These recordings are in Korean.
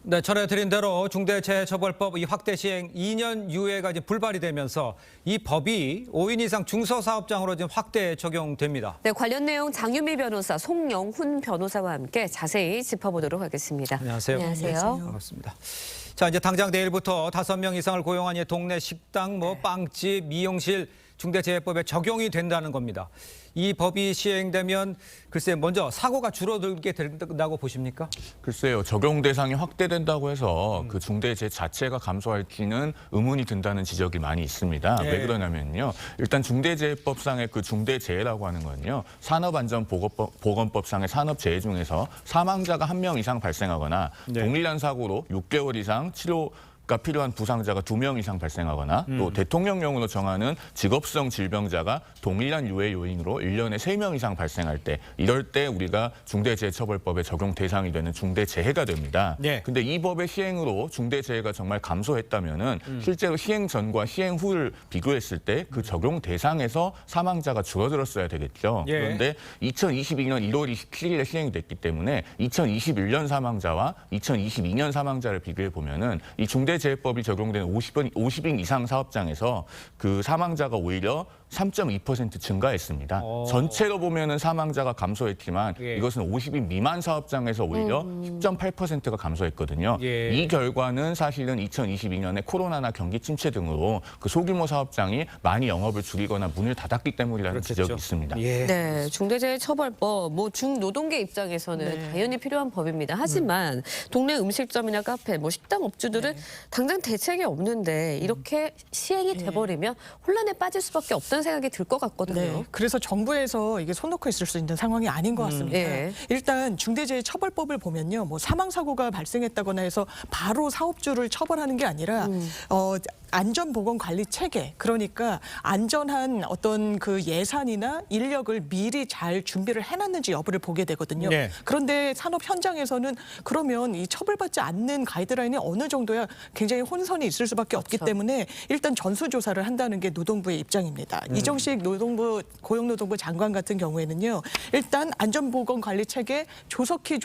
네, 전해드린 대로 중대재해처벌법 이 확대 시행 2년 유예가 이제 불발이 되면서 이 법이 5인 이상 중소사업장으로 지금 확대 적용됩니다. 네, 관련 내용 장유미 변호사, 송영훈 변호사와 함께 자세히 짚어보도록 하겠습니다. 안녕하세요. 안녕하세요. 반갑습니다. 자, 이제 당장 내일부터 5명 이상을 고용한 이 동네 식당, 빵집, 미용실 중대재해법에 적용이 된다는 겁니다. 이 법이 시행되면 글쎄 먼저 사고가 줄어들게 된다고 보십니까? 글쎄요. 적용 대상이 확대된다고 해서 그 중대재해 자체가 감소할지는 의문이 든다는 지적이 많이 있습니다. 네. 왜 그러냐면요. 일단 중대재해법상의 그 중대재해라고 하는 건요. 산업안전보건법상의 산업재해 중에서 사망자가 1명 이상 발생하거나 동일한 사고로 6개월 이상 치료가 필요한 부상자가 2명 이상 발생하거나 또 대통령령으로 정하는 직업성 질병자가 동일한 유해 요인으로 1년에 3명 이상 발생할 때 이럴 때 우리가 중대재해처벌법의 적용 대상이 되는 중대재해가 됩니다. 근데 이 법의 시행으로 중대재해가 정말 감소했다면은 실제로 시행 전과 시행 후를 비교했을 때 그 적용 대상에서 사망자가 줄어들었어야 되겠죠. 그런데 2022년 1월 27일에 시행이 됐기 때문에 2021년 사망자와 2022년 사망자를 비교해 보면은 이 중대재해법이 적용된 50인 이상 사업장에서 그 사망자가 오히려 3.2% 증가했습니다. 전체로 보면은 사망자가 감소했지만 이것은 50인 미만 사업장에서 오히려 10.8%가 감소했거든요. 이 결과는 사실은 2022년에 코로나나 경기 침체 등으로 그 소규모 사업장이 많이 영업을 줄이거나 문을 닫았기 때문이라는 지적이 있습니다. 네, 중대재해처벌법 중노동계 입장에서는 당연히 필요한 법입니다. 하지만 동네 음식점이나 카페, 식당 업주들은 당장 대책이 없는데 이렇게 시행이 돼버리면 혼란에 빠질 수밖에 없다는 생각이 들 것 같거든요. 네, 그래서 정부에서 이게 손 놓고 있을 수 있는 상황이 아닌 것 같습니다. 일단 중대재해처벌법을 보면요, 사망 사고가 발생했다거나 해서 바로 사업주를 처벌하는 게 아니라 안전보건관리 체계, 그러니까 안전한 어떤 그 예산이나 인력을 미리 잘 준비를 해놨는지 여부를 보게 되거든요. 그런데 산업 현장에서는 그러면 이 처벌받지 않는 가이드라인이 어느 정도야 굉장히 혼선이 있을 수밖에 없기 때문에 일단 전수조사를 한다는 게 노동부의 입장입니다. 이정식 고용노동부 장관 같은 경우에는요, 일단 안전보건관리 체계 조속히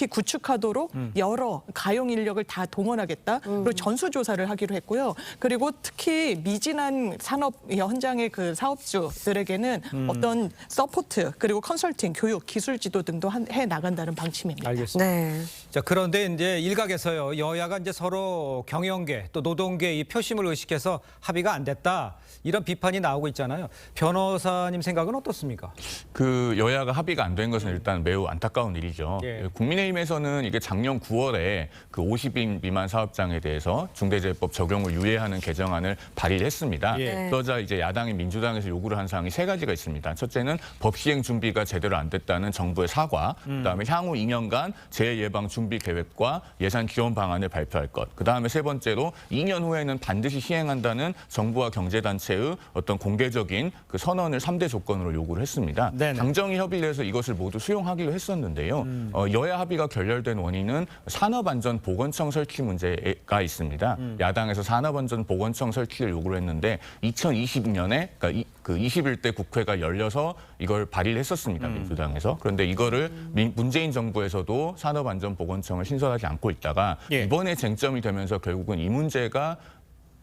구축하도록 여러 가용 인력을 다 동원하겠다. 그리고 전수조사를 하기로 했고요. 그리고 특히 미진한 산업 현장의 그 사업주들에게는 어떤 서포트 그리고 컨설팅, 교육, 기술 지도 등도 해 나간다는 방침입니다. 알겠습니다. 자, 그런데 이제 일각에서요, 여야가 이제 서로 경영계 또 노동계 이 표심을 의식해서 합의가 안 됐다, 이런 비판이 나오고 있잖아요. 변호사님 생각은 어떻습니까? 그 여야가 합의가 안 된 것은 일단 매우 안타까운 일이죠. 국민의힘에서는 이게 작년 9월에 그 50인 미만 사업장에 대해서 중대재해법 적용을 유예하는 개정안을 발의를 했습니다. 그러자 이제 야당인 민주당에서 요구를 한 사항이 3가지가 있습니다. 첫째는 법 시행 준비가 제대로 안 됐다는 정부의 사과, 그다음에 향후 2년간 재해 예방 준비 계획과 예산 지원 방안을 발표할 것, 그다음에 3번째로 2년 후에는 반드시 시행한다는 정부와 경제단체의 어떤 공개적인 그 선언을 3대 조건으로 요구를 했습니다. 당정이 협의를 해서 이것을 모두 수용하기로 했었는데요. 여야 합의가 결렬된 원인은 산업안전보건청 설치 문제가 있습니다. 야당에서 산업안전보건청 설치를 요구를 했는데 2020년에 그러니까 그 21대 국회가 열려서 이걸 발의를 했었습니다. 민주당에서. 그런데 이거를 문재인 정부에서도 산업안전보건청을 신설하지 않고 있다가 이번에 쟁점이 되면서 결국은 이 문제가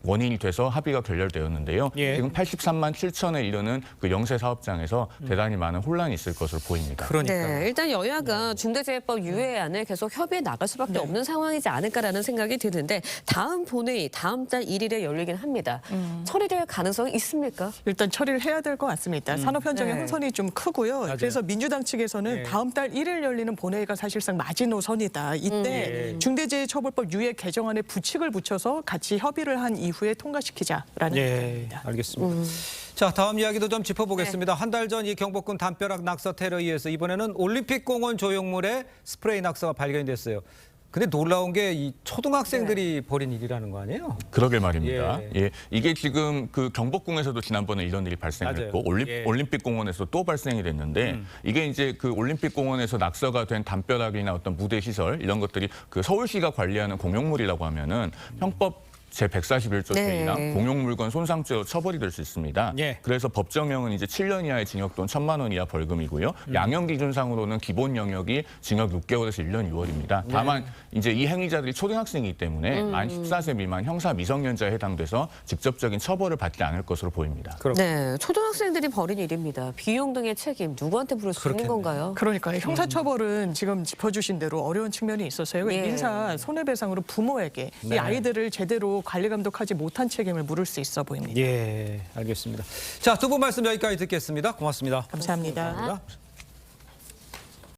원인이 돼서 합의가 결렬되었는데요. 지금 83만 7천에 이르는 그 영세 사업장에서 대단히 많은 혼란이 있을 것으로 보입니다. 네, 일단 여야가 중대재해법 유예안을 계속 협의해 나갈 수밖에 없는 상황이지 않을까라는 생각이 드는데 다음 본회의 다음 달 1일에 열리긴 합니다. 처리될 가능성이 있습니까? 일단 처리를 해야 될 것 같습니다. 산업 현장의 혼선이 좀 크고요. 그래서 민주당 측에서는 다음 달 1일 열리는 본회의가 사실상 마지노선이다. 이때 중대재해처벌법 유예 개정안에 부칙을 붙여서 같이 협의를 한 이후에 통과시키자라는 입장입니다. 알겠습니다. 자, 다음 이야기도 좀 짚어보겠습니다. 한 달 전 이 경복궁 담벼락 낙서 테러에 의해서 이번에는 올림픽공원 조형물에 스프레이 낙서가 발견이 됐어요. 근데 놀라운 게 이 초등학생들이 벌인 일이라는 거 아니에요? 그러게 말입니다. 이게 지금 그 경복궁에서도 지난번에 이런 일이 발생했고 올림픽공원에서 또 발생이 됐는데 이게 이제 그 올림픽공원에서 낙서가 된 담벼락이나 어떤 무대 시설 이런 것들이 그 서울시가 관리하는 공용물이라고 하면은 형법 제141조 네. 제2랑 공용물건 손상죄로 처벌이 될 수 있습니다. 예. 그래서 법정형은 이제 7년 이하의 징역 또는 1,000만 원 이하 벌금이고요. 양형 기준상으로는 기본 영역이 징역 6개월에서 1년 6월입니다. 다만 이제 이 행위자들이 초등학생이기 때문에 만 14세 미만 형사 미성년자에 해당돼서 직접적인 처벌을 받지 않을 것으로 보입니다. 네, 초등학생들이 벌인 일입니다. 비용 등의 책임 누구한테 물을 수 있는 건가요? 그러니까요. 형사처벌은 지금 짚어주신 대로 어려운 측면이 있어서요. 예. 민사 손해배상으로 부모에게 이 아이들을 제대로 관리 감독하지 못한 책임을 물을 수 있어 보입니다. 예, 알겠습니다. 자, 두 분 말씀 여기까지 듣겠습니다. 고맙습니다. 감사합니다. 감사합니다.